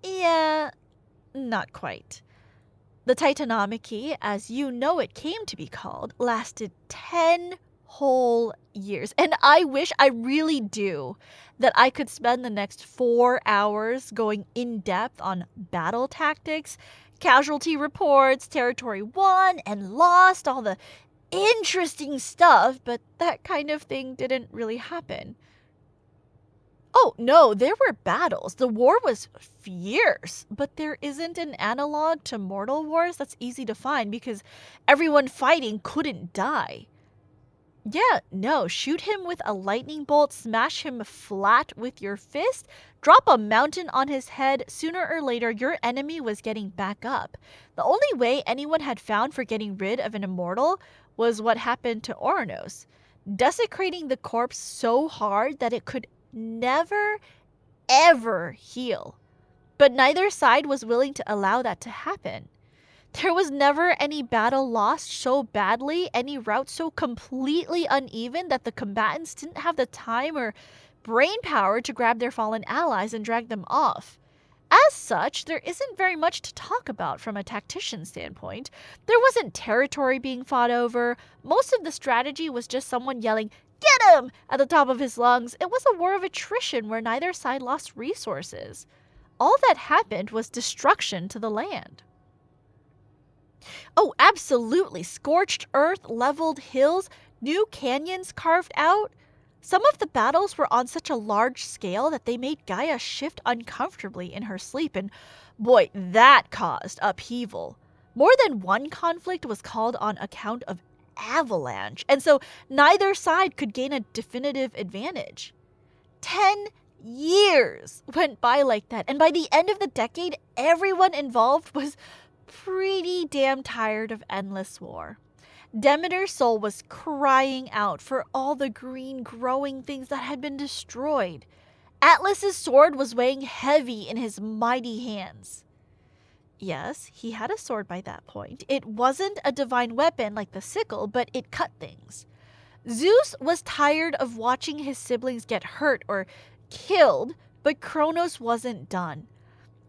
Yeah, not quite. The Titanomachy, as you know it came to be called, lasted 10 whole years. And I wish, I really do, that I could spend the next 4 hours going in depth on battle tactics, casualty reports, territory won and lost, all the interesting stuff, but that kind of thing didn't really happen. Oh, no, there were battles. The war was fierce, but there isn't an analog to Mortal Wars that's easy to find because everyone fighting couldn't die. Yeah, no, shoot him with a lightning bolt, smash him flat with your fist, drop a mountain on his head, sooner or later your enemy was getting back up. The only way anyone had found for getting rid of an immortal was what happened to Oranos, desecrating the corpse so hard that it could never, ever heal. But neither side was willing to allow that to happen. There was never any battle lost so badly, any route so completely uneven that the combatants didn't have the time or brain power to grab their fallen allies and drag them off. As such, there isn't very much to talk about from a tactician standpoint. There wasn't territory being fought over. Most of the strategy was just someone yelling, "Get him!" at the top of his lungs. It was a war of attrition where neither side lost resources. All that happened was destruction to the land. Oh, absolutely. Scorched earth, leveled hills, new canyons carved out. Some of the battles were on such a large scale that they made Gaia shift uncomfortably in her sleep, and boy, that caused upheaval. More than one conflict was called on account of avalanche, and so neither side could gain a definitive advantage. 10 years went by like that, and by the end of the decade, everyone involved was pretty damn tired of endless war. Demeter's soul was crying out for all the green growing things that had been destroyed. Atlas's sword was weighing heavy in his mighty hands. Yes, he had a sword by that point. It wasn't a divine weapon like the sickle, but it cut things. Zeus was tired of watching his siblings get hurt or killed, but Kronos wasn't done.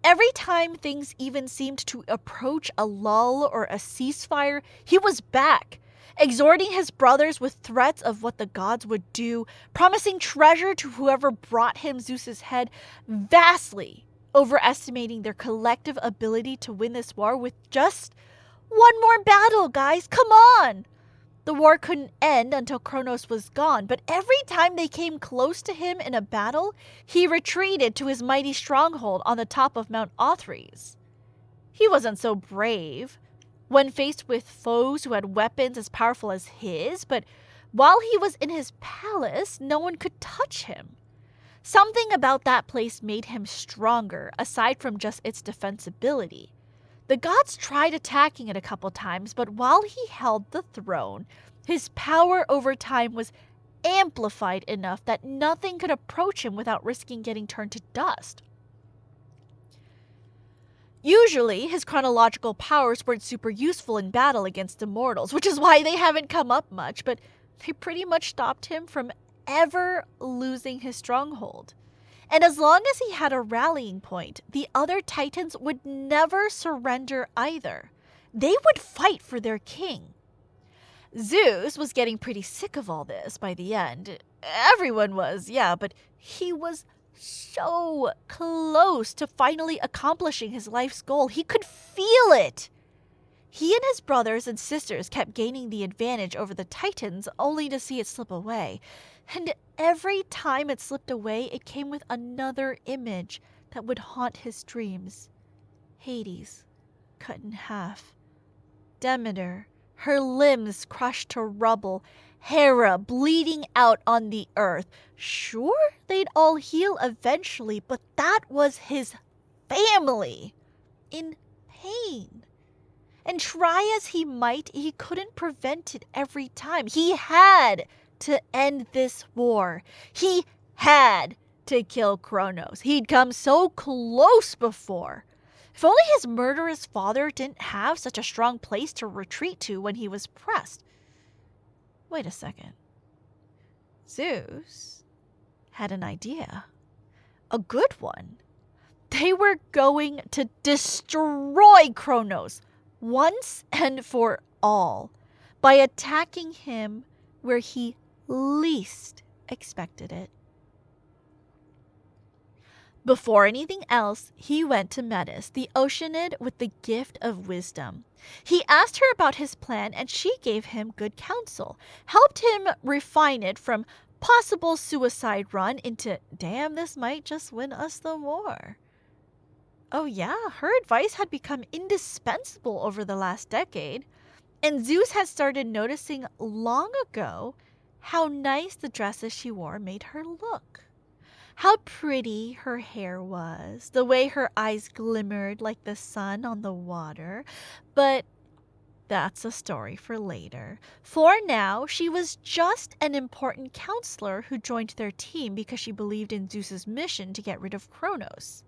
Every time things even seemed to approach a lull or a ceasefire, he was back, exhorting his brothers with threats of what the gods would do, promising treasure to whoever brought him Zeus's head, vastly overestimating their collective ability to win this war with just one more battle, guys. Come on! The war couldn't end until Kronos was gone, but every time they came close to him in a battle, he retreated to his mighty stronghold on the top of Mount Othries. He wasn't so brave when faced with foes who had weapons as powerful as his, but while he was in his palace, no one could touch him. Something about that place made him stronger, aside from just its defensibility. The gods tried attacking it a couple times, but while he held the throne, his power over time was amplified enough that nothing could approach him without risking getting turned to dust. Usually, his chronological powers weren't super useful in battle against immortals, which is why they haven't come up much, but they pretty much stopped him from ever losing his stronghold. And as long as he had a rallying point, the other titans would never surrender either. They would fight for their king. Zeus was getting pretty sick of all this by the end. Everyone was, yeah, but he was so close to finally accomplishing his life's goal. He could feel it. He and his brothers and sisters kept gaining the advantage over the titans, only to see it slip away. And every time it slipped away, it came with another image that would haunt his dreams. Hades, cut in half. Demeter, her limbs crushed to rubble. Hera, bleeding out on the earth. Sure, they'd all heal eventually, but that was his family. In pain. And try as he might, he couldn't prevent it every time. He had to end this war. He had to kill Kronos. He'd come so close before. If only his murderous father didn't have such a strong place to retreat to when he was pressed. Wait a second. Zeus had an idea. A good one. They were going to destroy Kronos once and for all by attacking him where he least expected it. Before anything else, he went to Metis, the Oceanid with the gift of wisdom. He asked her about his plan and she gave him good counsel, helped him refine it from possible suicide run into, damn, this might just win us the war. Oh yeah, her advice had become indispensable over the last decade, and Zeus had started noticing long ago how nice the dresses she wore made her look. How pretty her hair was, the way her eyes glimmered like the sun on the water. But that's a story for later. For now, she was just an important counselor who joined their team because she believed in Zeus's mission to get rid of Kronos.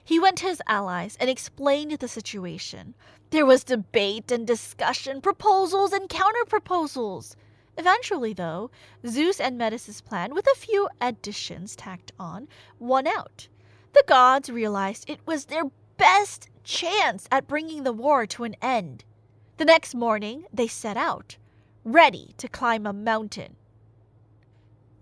He went to his allies and explained the situation. There was debate and discussion, proposals and counter-proposals. Eventually, though, Zeus and Metis' plan, with a few additions tacked on, won out. The gods realized it was their best chance at bringing the war to an end. The next morning, they set out, ready to climb a mountain.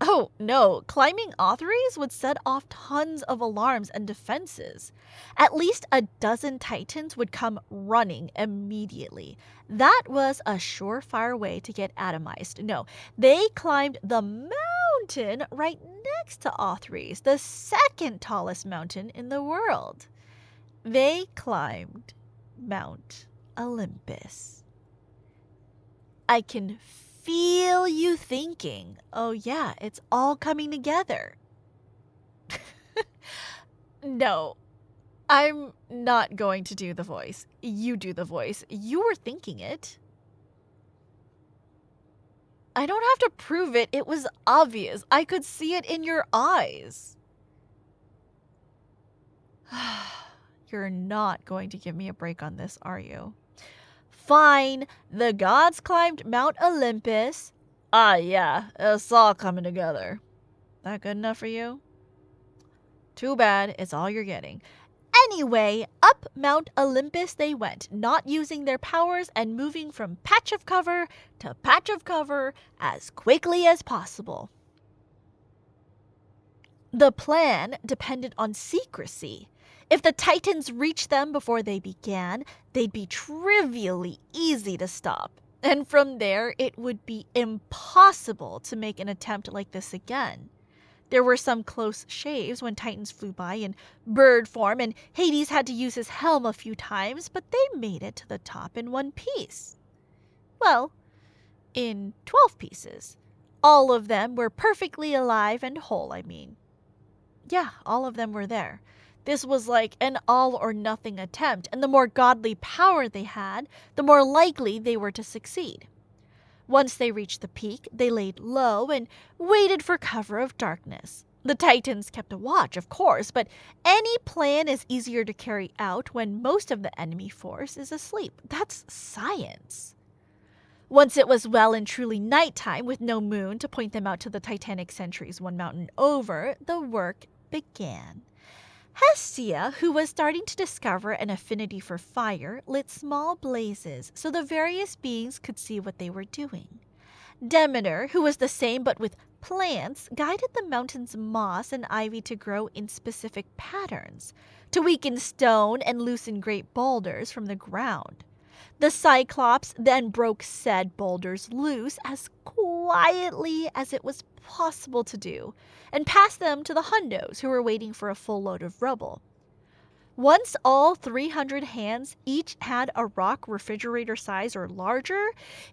Oh no, climbing Othrys would set off tons of alarms and defenses. At least a dozen titans would come running immediately. That was a surefire way to get atomized. No, they climbed the mountain right next to Othrys, the second tallest mountain in the world. They climbed Mount Olympus. I can feel you thinking, oh yeah, it's all coming together. No, I'm not going to do the voice. You do the voice. You were thinking it. I don't have to prove it. It was obvious. I could see it in your eyes. You're not going to give me a break on this, are you? Fine, the gods climbed Mount Olympus. Ah, yeah, it's all coming together. That good enough for you? Too bad, it's all you're getting. Anyway, up Mount Olympus they went, not using their powers and moving from patch of cover to patch of cover as quickly as possible. The plan depended on secrecy. If the Titans reached them before they began, they'd be trivially easy to stop. And from there, it would be impossible to make an attempt like this again. There were some close shaves when Titans flew by in bird form, and Hades had to use his helm a few times, but they made it to the top in one piece. Well, in 12 pieces. All of them were perfectly alive and whole, I mean. Yeah, all of them were there. This was like an all-or-nothing attempt, and the more godly power they had, the more likely they were to succeed. Once they reached the peak, they laid low and waited for cover of darkness. The Titans kept a watch, of course, but any plan is easier to carry out when most of the enemy force is asleep. That's science. Once it was well and truly nighttime with no moon to point them out to the Titanic sentries one mountain over, the work began. Hestia, who was starting to discover an affinity for fire, lit small blazes so the various beings could see what they were doing. Demeter, who was the same but with plants, guided the mountain's moss and ivy to grow in specific patterns, to weaken stone and loosen great boulders from the ground. The Cyclops then broke said boulders loose as quietly as it was possible to do, and passed them to the Hundos, who were waiting for a full load of rubble. Once all 300 hands each had a rock refrigerator size or larger,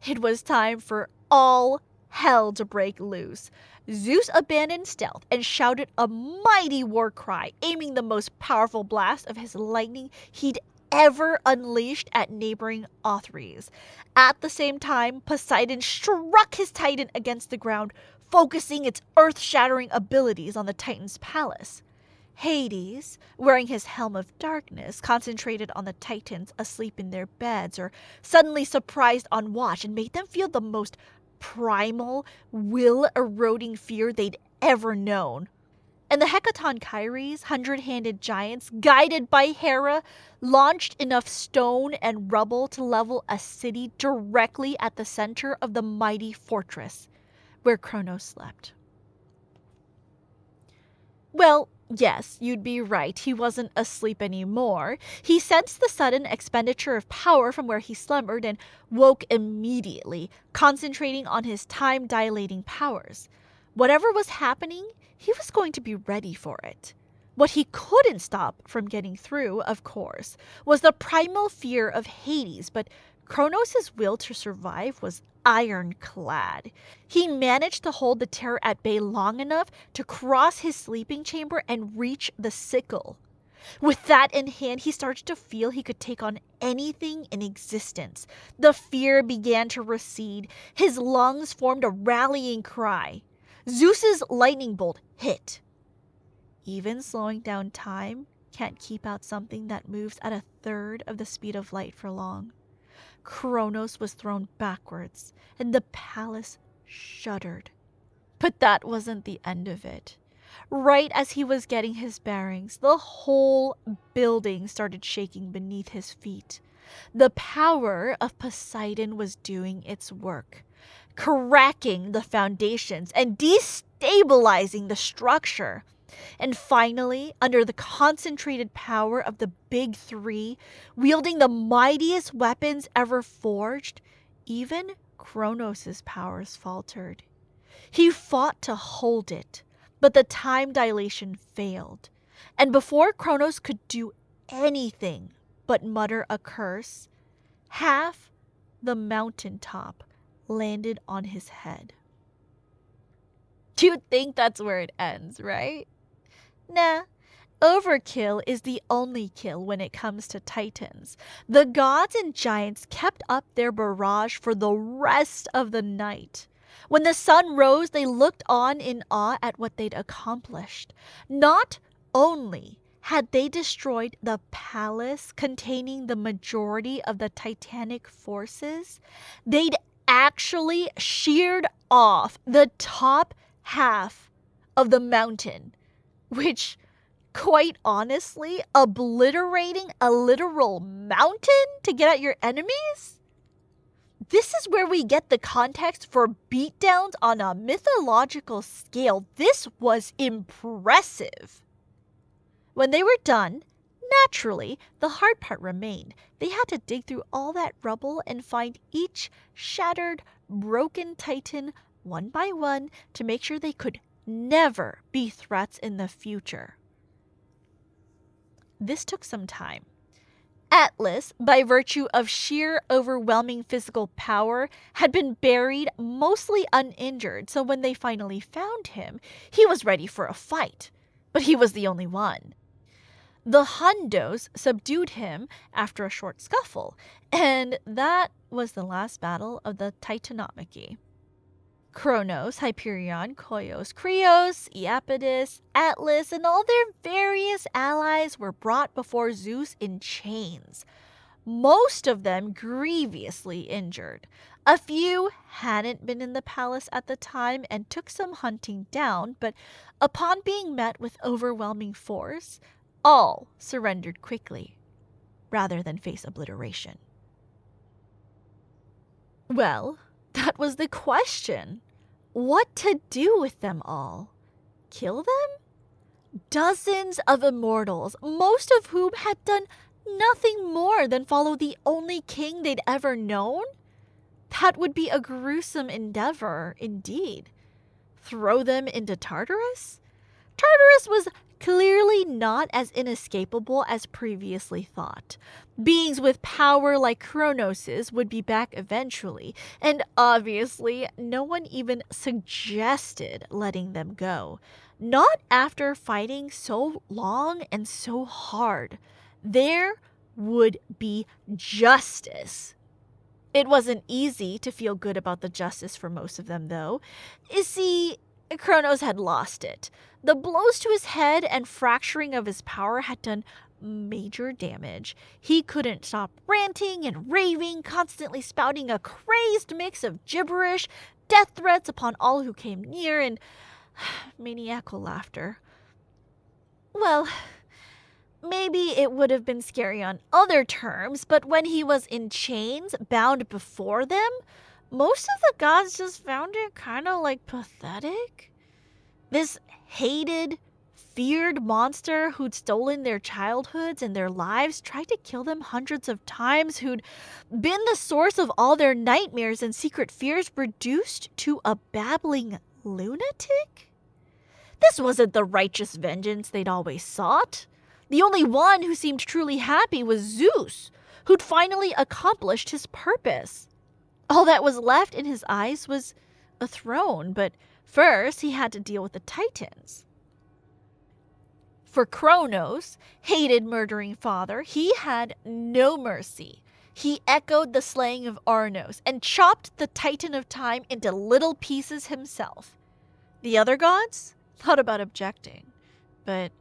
it was time for all hell to break loose. Zeus abandoned stealth and shouted a mighty war cry, aiming the most powerful blast of his lightning he'd ever unleashed at neighboring Othrys. At the same time, Poseidon struck his titan against the ground, focusing its earth-shattering abilities on the Titan's palace. Hades, wearing his helm of darkness, concentrated on the Titans asleep in their beds or suddenly surprised on watch and made them feel the most primal, will-eroding fear they'd ever known. And the Hecaton Kyries, 100-handed giants, guided by Hera, launched enough stone and rubble to level a city directly at the center of the mighty fortress where Kronos slept. Well, yes, you'd be right. He wasn't asleep anymore. He sensed the sudden expenditure of power from where he slumbered and woke immediately, concentrating on his time-dilating powers. Whatever was happening, he was going to be ready for it. What he couldn't stop from getting through, of course, was the primal fear of Hades, but Kronos' will to survive was ironclad. He managed to hold the terror at bay long enough to cross his sleeping chamber and reach the sickle. With that in hand, he started to feel he could take on anything in existence. The fear began to recede. His lungs formed a rallying cry. Zeus's lightning bolt hit. Even slowing down time can't keep out something that moves at 1/3 of the speed of light for long. Kronos was thrown backwards, and the palace shuddered. But that wasn't the end of it. Right as he was getting his bearings, the whole building started shaking beneath his feet. The power of Poseidon was doing its work, cracking the foundations and destabilizing the structure. And finally, under the concentrated power of the Big Three, wielding the mightiest weapons ever forged, even Kronos' powers faltered. He fought to hold it, but the time dilation failed. And before Kronos could do anything but mutter a curse, half the mountaintop landed on his head. You'd think that's where it ends, right? Nah, overkill is the only kill when it comes to titans. The gods and giants kept up their barrage for the rest of the night. When the sun rose, they looked on in awe at what they'd accomplished. Not only had they destroyed the palace containing the majority of the titanic forces, they'd actually sheared off the top half of the mountain, which, quite honestly, obliterating a literal mountain to get at your enemies? This is where we get the context for beatdowns on a mythological scale. This was impressive. When they were done, naturally, the hard part remained. They had to dig through all that rubble and find each shattered, broken titan one by one to make sure they could never be threats in the future. This took some time. Atlas, by virtue of sheer overwhelming physical power, had been buried mostly uninjured, so when they finally found him, he was ready for a fight. But he was the only one. The Hundos subdued him after a short scuffle, and that was the last battle of the Titanomachy. Kronos, Hyperion, Koios, Krios, Iapetus, Atlas, and all their various allies were brought before Zeus in chains, most of them grievously injured. A few hadn't been in the palace at the time and took some hunting down, but upon being met with overwhelming force, all surrendered quickly, rather than face obliteration. Well, that was the question. What to do with them all? Kill them? Dozens of immortals, most of whom had done nothing more than follow the only king they'd ever known? That would be a gruesome endeavor, indeed. Throw them into Tartarus? Tartarus was clearly not as inescapable as previously thought. Beings with power like Kronos's would be back eventually, and obviously no one even suggested letting them go. Not after fighting so long and so hard. There would be justice. It wasn't easy to feel good about the justice for most of them, though. You see, Kronos had lost it. The blows to his head and fracturing of his power had done major damage. He couldn't stop ranting and raving, constantly spouting a crazed mix of gibberish, death threats upon all who came near, and maniacal laughter. Well, maybe it would have been scary on other terms, but when he was in chains, bound before them, most of the gods just found it kind of like pathetic. This hated, feared monster who'd stolen their childhoods and their lives, tried to kill them hundreds of times, who'd been the source of all their nightmares and secret fears, reduced to a babbling lunatic? This wasn't the righteous vengeance they'd always sought. The only one who seemed truly happy was Zeus, who'd finally accomplished his purpose. All that was left in his eyes was a throne, but first he had to deal with the Titans. For Kronos, hated murdering father, he had no mercy. He echoed the slaying of Arnos and chopped the Titan of Time into little pieces himself. The other gods thought about objecting, but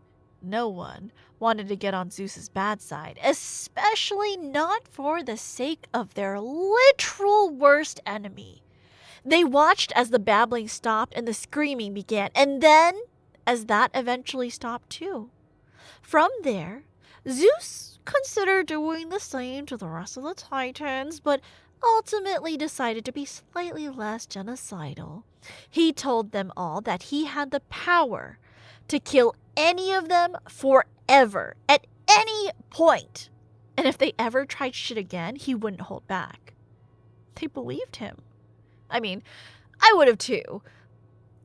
no one wanted to get on Zeus's bad side, especially not for the sake of their literal worst enemy. They watched as the babbling stopped and the screaming began, and then as that eventually stopped too. From there, Zeus considered doing the same to the rest of the Titans, but ultimately decided to be slightly less genocidal. He told them all that he had the power to kill any of them forever, at any point. And if they ever tried shit again, he wouldn't hold back. They believed him. I mean, I would have too.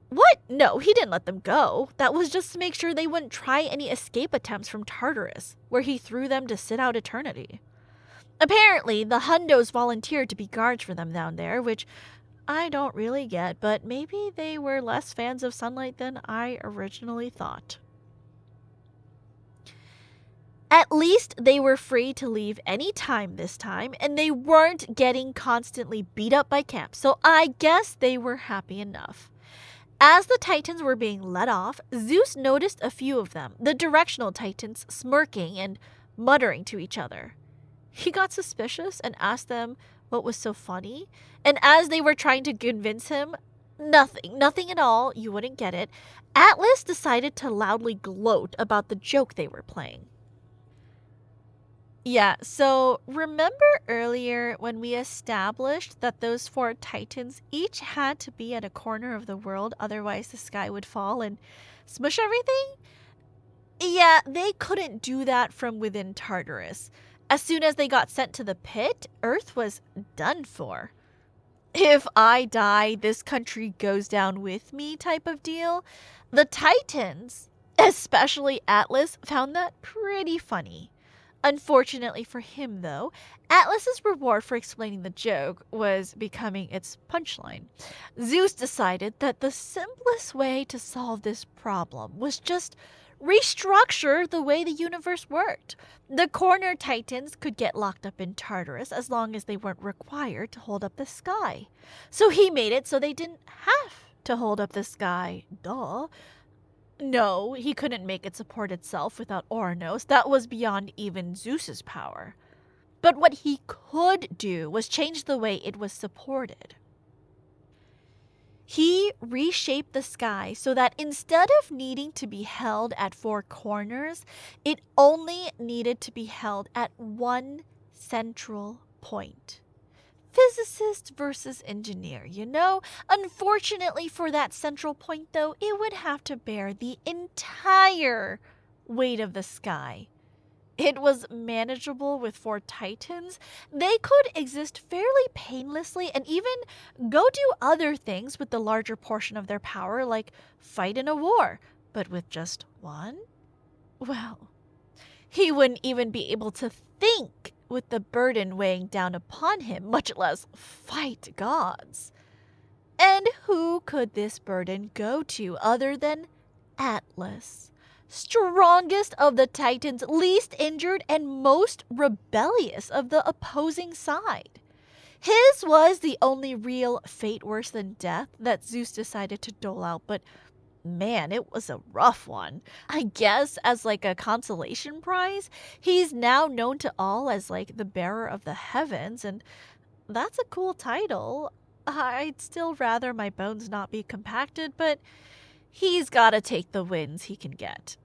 What? No, he didn't let them go. That was just to make sure they wouldn't try any escape attempts from Tartarus, where he threw them to sit out eternity. Apparently, the Hundos volunteered to be guards for them down there, which I don't really get, but maybe they were less fans of sunlight than I originally thought. At least they were free to leave any time this time, and they weren't getting constantly beat up by camp, so I guess they were happy enough. As the Titans were being let off, Zeus noticed a few of them, the directional Titans, smirking and muttering to each other. He got suspicious and asked them what was so funny, and as they were trying to convince him, nothing at all, you wouldn't get it, Atlas decided to loudly gloat about the joke they were playing. Yeah, so remember earlier when we established that those 4 Titans each had to be at a corner of the world, otherwise the sky would fall and smush everything? Yeah, they couldn't do that from within Tartarus. As soon as they got sent to the pit, Earth was done for. If I die, this country goes down with me type of deal. The Titans, especially Atlas, found that pretty funny. Unfortunately for him, though, Atlas's reward for explaining the joke was becoming its punchline. Zeus decided that the simplest way to solve this problem was just restructure the way the universe worked. The corner Titans could get locked up in Tartarus as long as they weren't required to hold up the sky. So he made it so they didn't have to hold up the sky. Duh. No, he couldn't make it support itself without Ouranos. That was beyond even Zeus's power. But what he could do was change the way it was supported. He reshaped the sky so that instead of needing to be held at 4 corners, it only needed to be held at one central point. Physicist versus engineer, you know? Unfortunately for that central point, though, it would have to bear the entire weight of the sky. It was manageable with 4 Titans. They could exist fairly painlessly and even go do other things with the larger portion of their power, like fight in a war. But with just one? Well, he wouldn't even be able to think with the burden weighing down upon him, much less fight gods. And who could this burden go to other than Atlas? Strongest of the Titans, least injured, and most rebellious of the opposing side. His was the only real fate worse than death that Zeus decided to dole out, but man, it was a rough one. I guess as like a consolation prize, he's now known to all as like the bearer of the heavens, and that's a cool title. I'd still rather my bones not be compacted, but he's gotta take the wins he can get.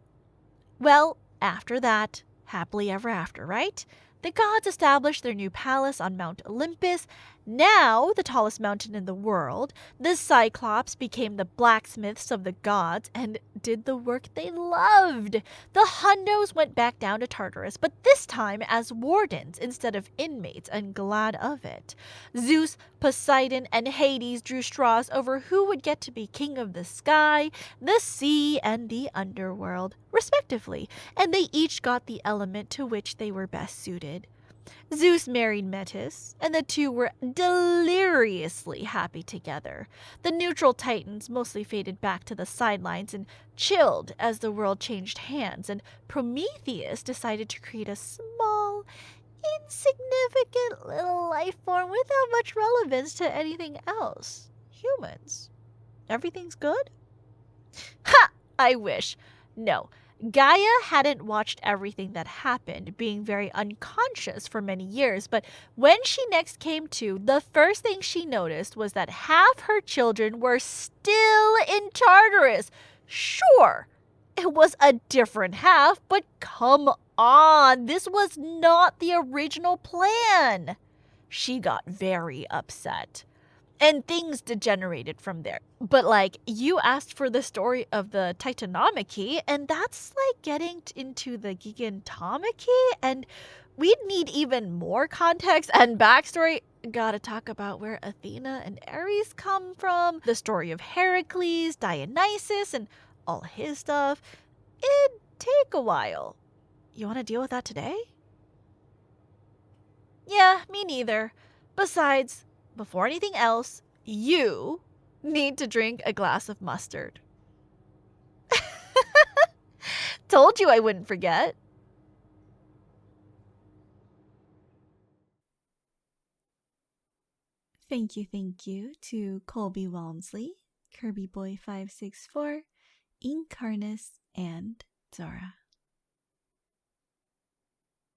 Well, after that, happily ever after, right? The gods established their new palace on Mount Olympus, now the tallest mountain in the world. The Cyclops became the blacksmiths of the gods and did the work they loved. The Hundos went back down to Tartarus, but this time as wardens instead of inmates, and glad of it. Zeus, Poseidon, and Hades drew straws over who would get to be king of the sky, the sea, and the underworld, respectively, and they each got the element to which they were best suited. Zeus married Metis, and the two were deliriously happy together. The neutral Titans mostly faded back to the sidelines and chilled as the world changed hands, and Prometheus decided to create a small, insignificant little life form without much relevance to anything else. Humans. Everything's good? Ha! I wish. No. Gaia hadn't watched everything that happened, being very unconscious for many years, but when she next came to, the first thing she noticed was that half her children were still in Tartarus. Sure, it was a different half, but come on, this was not the original plan. She got very upset. And things degenerated from there. But like, you asked for the story of the Titanomachy, and that's like getting into the Gigantomachy, and we'd need even more context and backstory. Gotta talk about where Athena and Ares come from, the story of Heracles, Dionysus, and all his stuff. It'd take a while. You want to deal with that today? Yeah, me neither. Besides, before anything else, you need to drink a glass of mustard. Told you I wouldn't forget. Thank you to Colby Walmsley, Kirby Boy 564, Incarnus, and Zora.